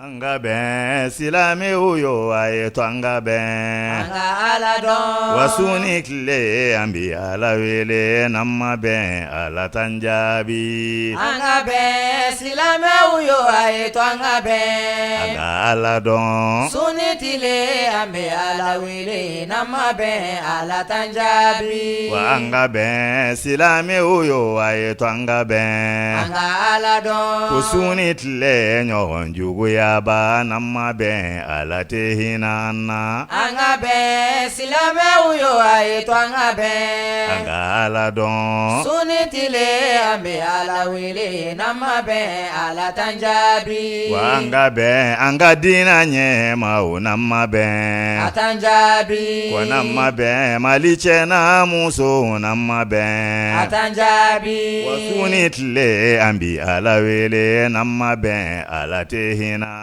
Anga ben silame uyo ayeto anga ben anga aladon wasuni kile ambi ala wele namma ben ala tanjabi anga ben silame uyo ayeto anga ben anga aladon suni tile ambi ala wele namma ben ala tanjabi wa anga ben silame uyo ayeto anga ben anga aladon wasuni kile nyogon jugu ya ba namma ben ala tehinana anga ben silame uyo ayeto anga ben anga aladon sunitile ambe ala wele namma ben ala tanjabi wa anga ben anga dina nyema o namma ben atanjabi wa namma ben maliche na muso namma ben atanjabi wasunitile ambi ala wele namma ben ala tehinana.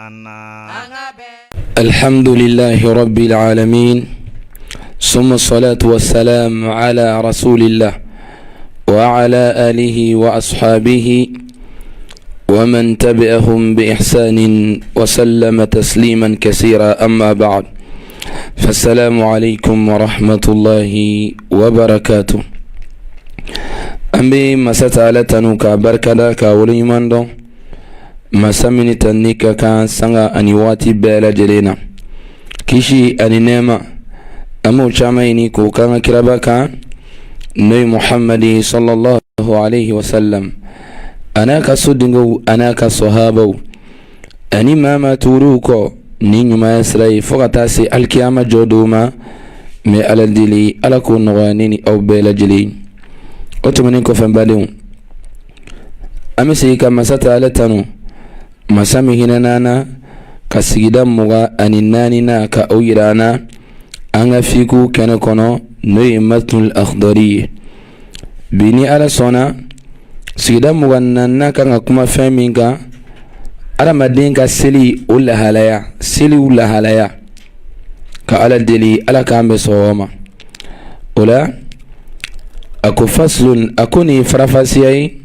الحمد لله رب العالمين ثم الصلاة والسلام على رسول الله وعلى آله وأصحابه ومن تبعهم بإحسان وسلم تسليما كثيرا أما بعد فالسلام عليكم ورحمة الله وبركاته أمي مساتالتنو كبركة كوليمان دون masamini tanika kan sanga ani wati bela jelena kishi ani nema amu chamaini ko kan kiraba kan nabi muhammadi sallallahu alaihi wasallam anaka sudingo anaka sahabau ani mama turuko ni nyuma yasrai fogata si alkiyama joduma me aladili alako nogani au bela jeli otumani ko fambalew amisi ka masata alatanu masami hinanana ka sigida muga ani nani na ka oyirana anga fiku kene kono noy matnul akhdari bini ala sona sigida muga nanna ka kuma faminga ala madinga seli ula halaya ka ala deli ala kambe soma ola akufaslun akuni farafasiyai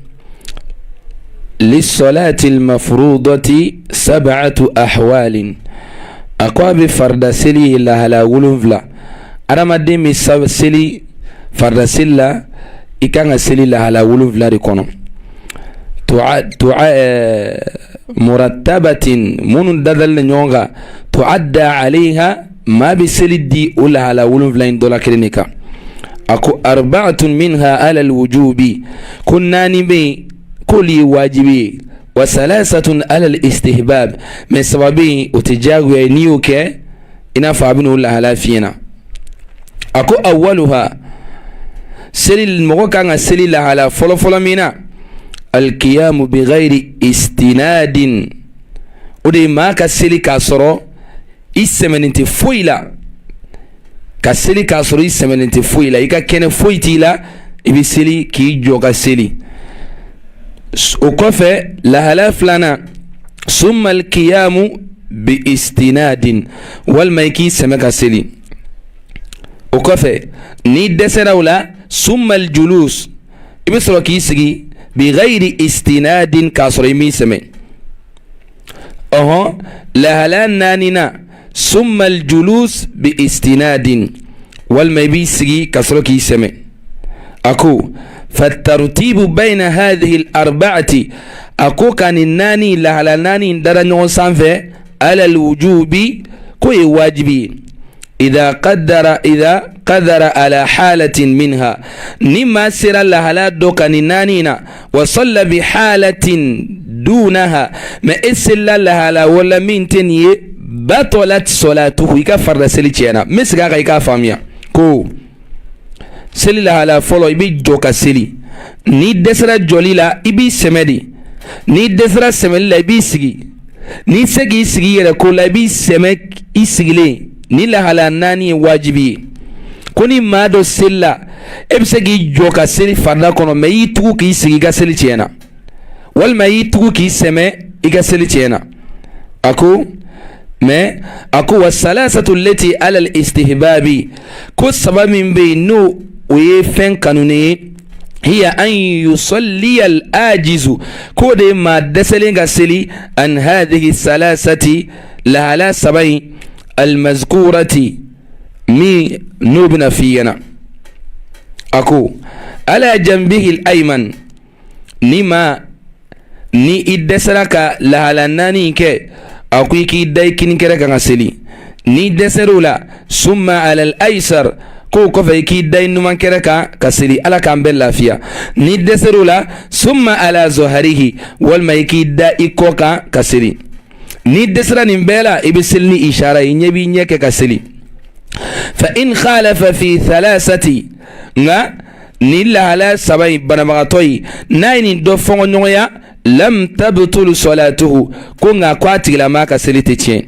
للصلاة المفروضة 7 أحوال أقوى فرد سلي لها لا ولنفلا أنا ما ديمي سلي فرد سلا إكان سلي لها لا ولنفلا ريكونو مرتبة من دادل نيونغا تعدى عليها ما بسلي دي ولها لا ولنفلا إندولا كلينيكا أكو 4 منها على الوجوب كنا نبي كل واجبي و3 على الاستحباب من سببي وتجاوي نيوك إنا فابن الله لا فينا أكو أولها سلي المغوكا سلي لها لا فلو منا القيام بغير استناد ودي ما كسلي كاسرو إسمن انت فويلا كسلي كاسرو إسمن انت فويلا إيكا كene فويتيلا إبي سلي كي جوكا سلي وكفى لها فلنا ثم القيام باستناد والميكي سمك سلي وكفى نيد سراولا ثم الجلوس يبصروا كيسغي بغير استناد كاسريمي سمي لها نانينا ثم الجلوس باستناد والميبي سغي كاسرو كي سمي اكو فالترتيب بين هذه الأربعة أكو كان الناني لها ناني درن سانفه على الوجوب كوي واجبي إذا قدر على حالة منها نما سر لها لا دوكان النانينا وصلى بحالة دونها ما إسل لها لا ولا من تني بطلت صلاته يكفر سليتينا مسغا يكفاميا كو seli la hala folo ibi joka seli ni desra joli la ibi semedi ni desra semeli la ibi sigi ni segi sigi yere ko la ibi seme isigile ni la hala nani wajibi kuni mado sella ebsegi joka seli farda kono me yitugu ki sigi ga seli tiena wal me yitugu ki seme iga seli tiena aku ما أكو والثلاثة التي على الاستهباب كل سبب من بينو ويفن كانوني هي أن يصلي الآجز كود ما دسلين سلي أن هذه الثلاثة لها سبعين المذكورة مي نوبنا فينا أكو على جنبه الأيمن نما ni idesaraka lahalanani ke akui ki dai kin kera kan asili ni deserula summa ala al-aysar ko ko fe ki dai numan kera ka kasili ala kan bel lafiya ni deserula summa ala zuharihi wal mai ki dai ko ka kasili ni desra nin bela ibisilni ishara nyebi nyeke kasili fa in khalafa fi thalathati nga ni lahala sabai banamagatoyi naini do fongo nyoya lam tabtul salatuhu ko nga kwati la maka selite tien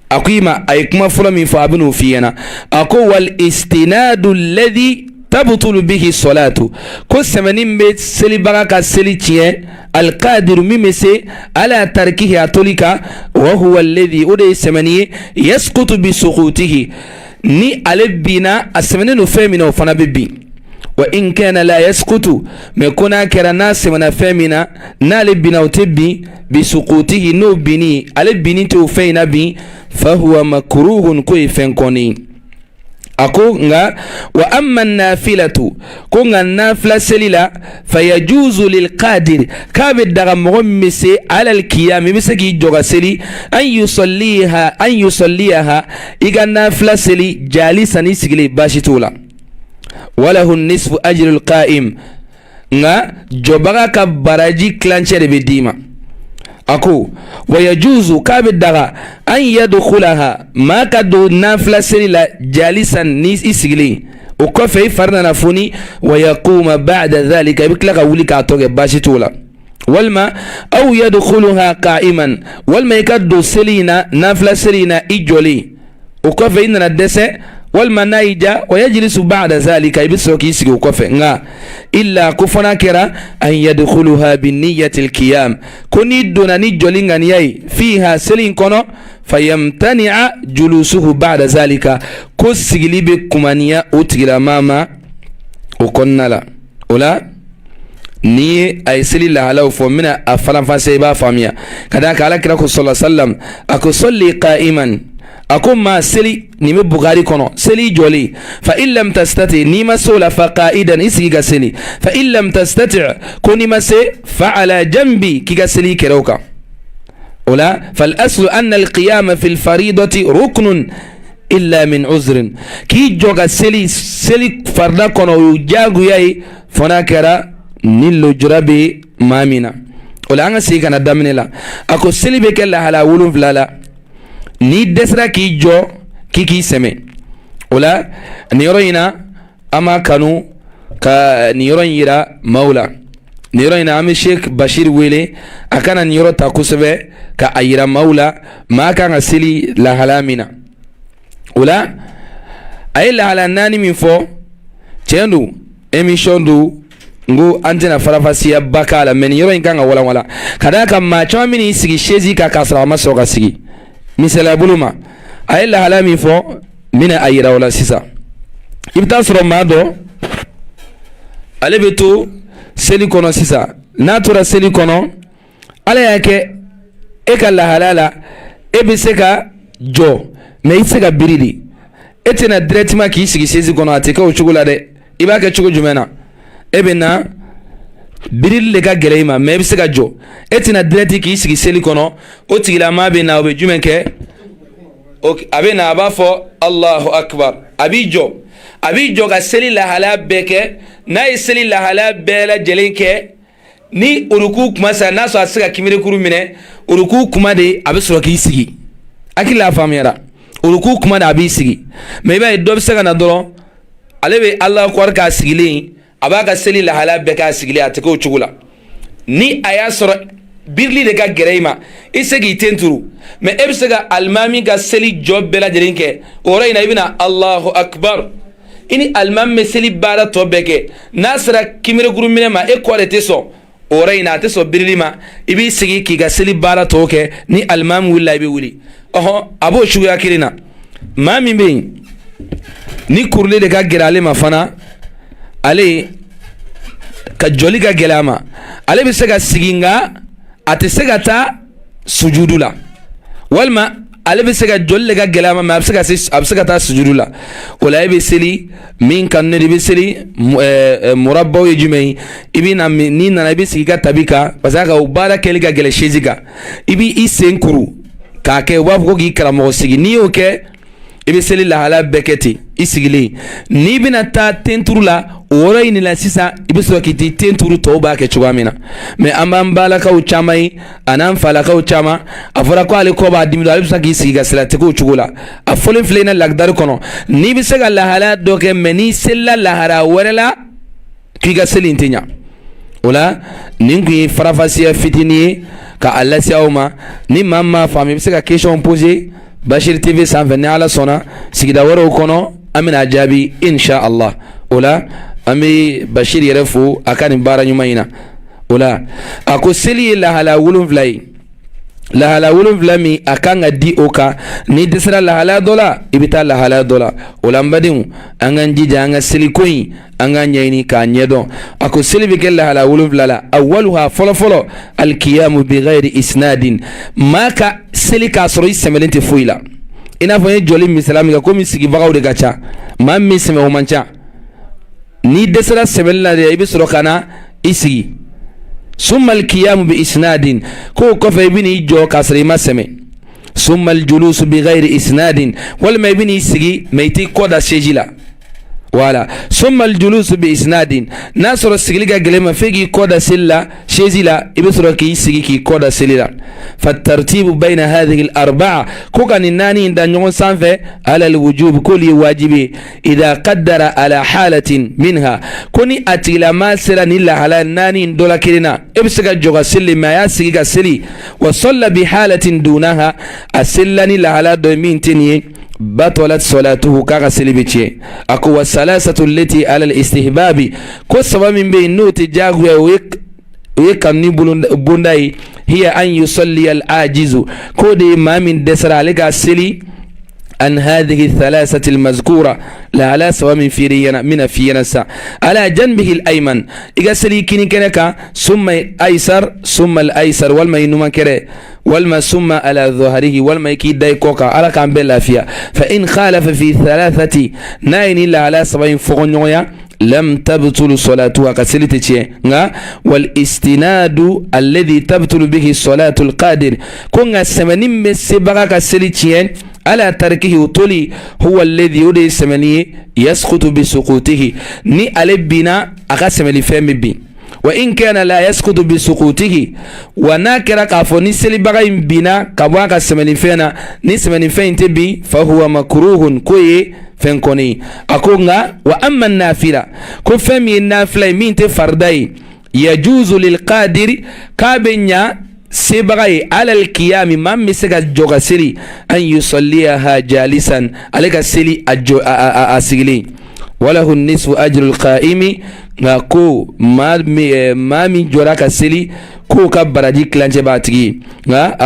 akima ay kuma fulo min fa abinu fiyana ako wal istinadu alladhi tabtul bihi salatu ko semanin be seli baga ka seli tien al qadir mimese ala tarkihi atolika wa huwa alladhi uday semani yasqutu bi suqutihi ni alibina asmenenu femina fana bibi وإن كان لا يسقط مكونا كرناس من فمنا نال بنوتبي بسقوطه نو بني على بني توفين بي فهو مكروه كوي فنكوني أكو نغا وأما النافلة كونغا النافلة سليلا فيجوز للقادر كابد دغم مغمسي على القيام بسكي جوغا سلي أن يصليها إيغا النافلة سلي جالسا نسيغلي باشي تولا وله النصف أجر القائم nga jobaga ka baraji klanchere bedima ako wayajuzu kabidaga an yadkhulaha ma kadu nafla selila jalisan nis isigli ukofe farna nafuni wayaquma ba'da dhalika biklaka wulika toge bashitula walma aw yadkhulaha qa'iman walma yakadu selina nafla selina ijoli ukofe inna dese والمنايجا ويجلس بعد ذلك يبسوك يسيق وكفه إلا كفنا كرا أن يدخلها بالنية القيام كوني دون نجولين ياي فيها سلين كونو فيمتنع جلوسه بعد ذلك كسيغلي بكمانيا أتغلا ماما وكنا لا ولا ni ay seli la halaw fo mina afalan fa seyba famia kadaka ala kira ko sallallahu alaihi wasallam ako salli qa'iman أكون ما سلي نيم بغاري كنو سلي جولي فإن لم تستطع نيم سولا فقائدا إسيغا سلي فإن لم تستطع كوني ما سي فعلى جنبي كيغا سلي كروكا ولا فالأصل أن القيام في الفريضة ركن إلا من عذر كي جوغا سلي فردا كنو يجاغو ياي فناكرا نيلو جرابي مامينا ولا أنا سيغا ندامني لا أكو سلي بكلا هلا ولون فلالا ni desra ki jo kiki seme wala niroina ama kanu ka niroina maula niroina am Sheikh Bashir wele akana niro ta kusebe ka ayira maula ma kan asili la halamina wala ay la halanani min fo chendu emission du ngo antena farafasiya bakala men niroin kan wala kadaka ma chamini sigi shezi ka kasra masoga sigi misala buluma ay la halami fo mina ayira wala sisa ibta soro mado ale beto seli kono sisa natura seli kono ala yake eka la halala ebiseka jo me iseka biridi etena directement ki sigi sezi kono ateka o chugula de ibaka chugo jumena ebena biril le ka geleima me biseka jo etina direct ki sigi seli kono o tigila ma be na o be jumenke ok abena abafo Allahu akbar abijo ga seli la hala beke na seli la hala bela jelenke ni uruku kuma sa na so asika kimire kuru mine uruku kuma de abisoro ki sigi akila famiyara uruku kuma da abisigi me ba do biseka na doro alebe Allah ko ka sigile abaka seli la hala beka sigile ateko chugula ni ayasoro birli de ga gereima isegi tenturu me ebsega almami ga seli job bela jerinke orayna ibna Allahu akbar ini almam me seli bara tobeke nasra kimire gurumine ma e kwalete so orayna te so birli ma ibi sigi ki ga seli bara toke ni almam willa bi wuli oho abo shuga kirina mami be ni kurle de ga gerale ma fana ale ka joli ka gelama ale be se ka siginga ate se ka ta sujudu la walma ale be se ka joli ka gelama ma be se ka ta sujudu la wala be seli min kan ne be seli murabbaw yujmai ibina ni na be siga tabika pasaka ubara keli ka gele shezika ibi isenkuru ka ke wa ko gi karamo sigi ni o ke ibe seli la hala beketi isigili ni bina ta tenturu la wora ini la sisa ibe so kiti tenturu to ba ke chugamina me amambala ka uchamai anan fala ka uchama afura ko ale ko ba dimido ale sa ki siga salate ko chugula afolin flena lagdar kono ni bi sega la hala do ke meni sella la hara wala ki ga selin tinya wala ningi farafasiya fitini ka Allah siawma ni mamma fami bi sega question poser Bashir TV 120 ala sona sigida waro kono amina jabi insha Allah ola ami Bashir yerefu akani bara nyumaina ola ako seli la hala wulum vlami akanga di oka ni disra la hala dola ibita la hala dola ola mbadimu anga njija anga seli koyi anga nyaini ka nyedo ako seli bikel la hala wulum vlala awwaluha folo alqiyamu bighairi isnadin maka seli ka soro isemelente fuila ina fo joli misalami ka komi sigi bagaw de gacha mammi seme o mancha ni desra semella de ibi soro kana isigi summa alqiyamu bi isnadin ko fe bini jo kasri maseme summa aljulus bighairi isnadin wal may bini isigi meyti koda sejila wala summa aljulus bi isnadin nasoro sigiliga gelema fegi koda silla shezila ibisro ki sigi ki koda selila fatartibu bayna hadhihi al-arba'a kukan nani ndanyon sanfe ala alwujub kulli wajibi idha qaddara ala halatin minha kuni atila masira nilla hala nani ndola kirina ibsiga joga silli ma ya sigi ga sili wa salla bi halatin dunaha asillani la hala do min tini batalat salatuhu kaga silibiche ako wasalasatu allati ala alistihbabi ko sababu min nuti jagu ya wekani bundai hiya an yusalli alajizu ko de imamin desra alika sili عن هذه الثلاثة المذكورة لا على سواء من فينا على جنبه الأيمن إذا سليكني كنكا ثم أيسر ثم الأيسر والما ينما كره والما ثم على ظهره والما يكيد دايكوكا على كان بلا فيها فإن خالف في ثلاثة ناين إلا على سواء فغنيويا لم تبطل صلاتها كسلتي والاستناد الذي تبطل به صلاة القادر كون سمنين مسبقا كسلتي على تركه طولي هو الذي يريد سمني يسقط بسقوطه ني ألبنا أقسم لفهم بي وإن كان لا يسقط بسقوطه وناكرا كافوني سلي بغاين بنا كبواك سمني فينا نسمني فين تبي فهو مكروه كوي فنكوني أكونغا وأما النافلة كفمي النافلة مين تفرداي يجوز للقادر كابنيا سبغي على القيام ما مسك جوغسري أن يصليها جالسا عليك سلي أسيلي وله النصف أجر القائم نكو ما من جوراك سلي كو كبرجي كلانجي باتغي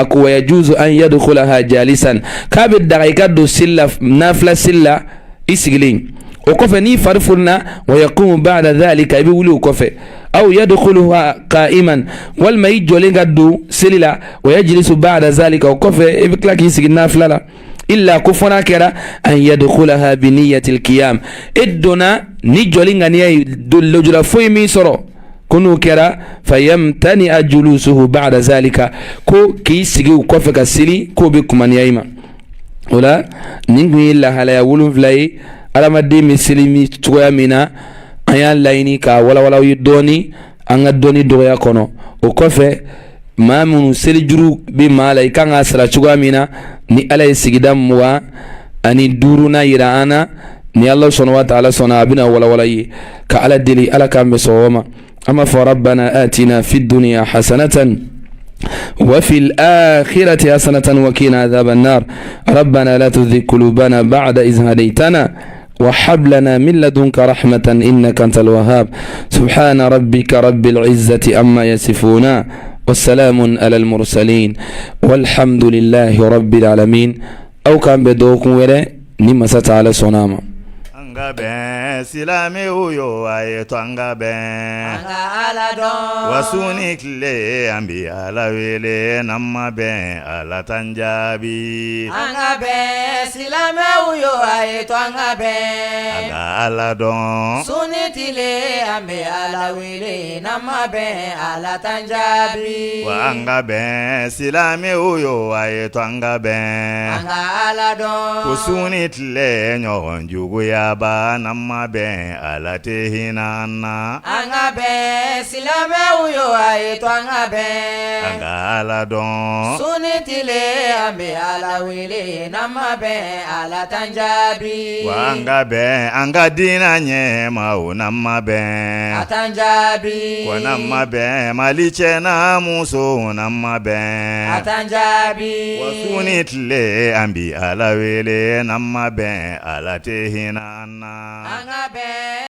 أكو يجوز أن يدخلها جالسا كابد دقيقة دو سلا نافلة سلا إسيلي وكفني فرفلنا ويقوم بعد ذلك يقول وكفه أو يدخلها قائما والما يجولين قدو سللا ويجلس بعد ذلك وكفه يبكلك يسيق النافلة إلا كفنا كرا أن يدخلها بنية القيام إدنا نجولين أن يدل فوي ميسرو كنو كرا فيمتنع جلوسه بعد ذلك كو كيسيق وكفه كسلي كو بكمان يايما ولا ننقل الله على يولون فلاي alamadi misilimi tugoya mina aya laini ka wala yidoni anga doni doya kono o kofe mamun selijuru bi mala ikanga sala tugoya mina ni ala sigidam muwa ani duruna irana ni Allah subhanahu wa ta'ala sona bina wala yi ka ala dili ala kam sowoma ama fa rabbana atina fid dunya hasanatan وفي الآخرة حسنة وقنا عذاب النار ربنا لا تزغ قلوبنا بعد إذ هديتنا وهب لنا من لدنك رحمة إنك أنت الوهاب سبحان ربك رب العزة عما يصفون والسلام على المرسلين والحمد لله رب العالمين أو كان بدوكم ولا نما ستعالى صناما anga ben silame uyo ay to anga ben anga ala don wasuni kile ambi ala wele namma ben ala tanjabi anga ben silame uyo ay to anga ben anga ala don sunitile ambi ala wele namma ben ala tanjabi wa anga ben silame uyo ay to anga ben anga ala don kusuni tile nyogon jugu yaba namma ben ala tehinana anga ben silame uyo ay to anga ben anga ala don sunitile ambi ala wele namma ben ala tanjabi wa anga ben anga dina nyema o namma ben atanjabi wa namma ben maliche na muso namma ben atanjabi wasuni tile ambi ala wele namma ben ala tehinana anga ben